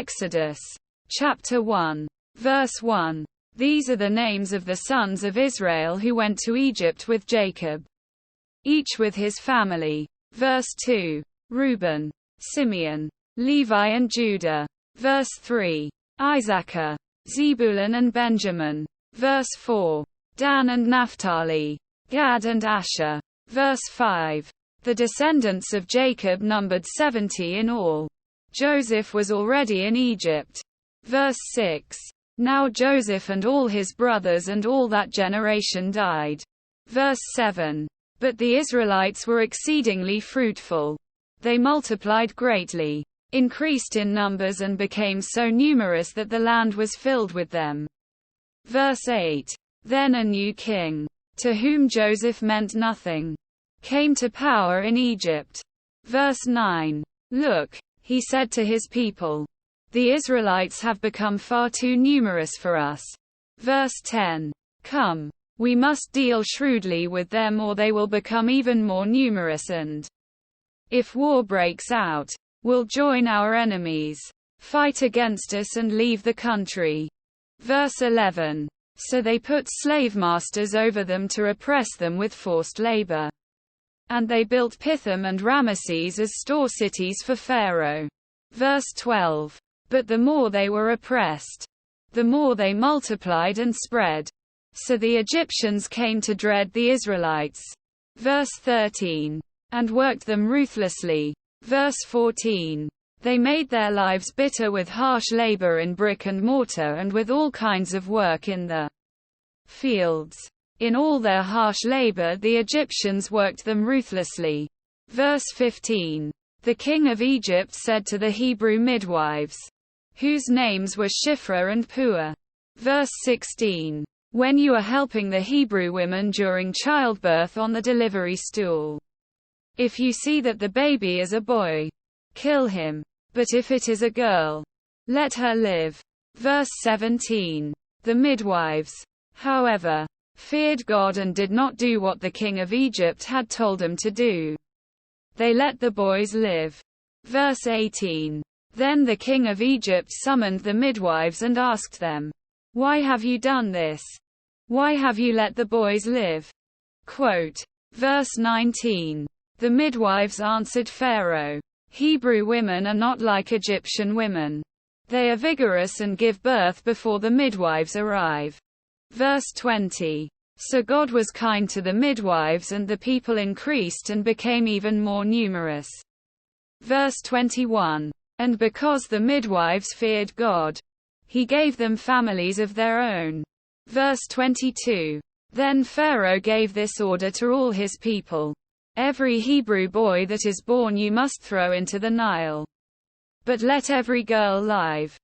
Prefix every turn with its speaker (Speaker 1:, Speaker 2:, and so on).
Speaker 1: Exodus. Chapter 1. Verse 1. These are the names of the sons of Israel who went to Egypt with Jacob, each with his family. Verse 2. Reuben, Simeon, Levi and Judah. Verse 3. Issachar, Zebulun and Benjamin. Verse 4. Dan and Naphtali, Gad and Asher. Verse 5. The descendants of Jacob numbered 70 in all. Joseph was already in Egypt. Verse 6. Now Joseph and all his brothers and all that generation died. Verse 7. But the Israelites were exceedingly fruitful. They multiplied greatly, increased in numbers and became so numerous that the land was filled with them. Verse 8. Then a new king, to whom Joseph meant nothing, came to power in Egypt. Verse 9. Look, he said to his people, the Israelites have become far too numerous for us. Verse 10. Come, we must deal shrewdly with them or they will become even more numerous and, if war breaks out, will join our enemies, fight against us and leave the country. Verse 11. So they put slave masters over them to oppress them with forced labor. And they built Pithom and Ramesses as store cities for Pharaoh. Verse 12. But the more they were oppressed, the more they multiplied and spread. So the Egyptians came to dread the Israelites. Verse 13. And worked them ruthlessly. Verse 14. They made their lives bitter with harsh labor in brick and mortar and with all kinds of work in the fields. In all their harsh labor the Egyptians worked them ruthlessly. Verse 15. The king of Egypt said to the Hebrew midwives, whose names were Shiphrah and Puah. Verse 16. When you are helping the Hebrew women during childbirth on the delivery stool, if you see that the baby is a boy, kill him. But if it is a girl, let her live. Verse 17. The midwives, however, feared God and did not do what the king of Egypt had told them to do. They let the boys live. Verse 18. Then the king of Egypt summoned the midwives and asked them, why have you done this? Why have you let the boys live? Quote. Verse 19. The midwives answered Pharaoh, Hebrew women are not like Egyptian women. They are vigorous and give birth before the midwives arrive. Verse 20. So God was kind to the midwives and the people increased and became even more numerous. Verse 21. And because the midwives feared God, he gave them families of their own. Verse 22. Then Pharaoh gave this order to all his people. Every Hebrew boy that is born you must throw into the Nile. But let every girl live,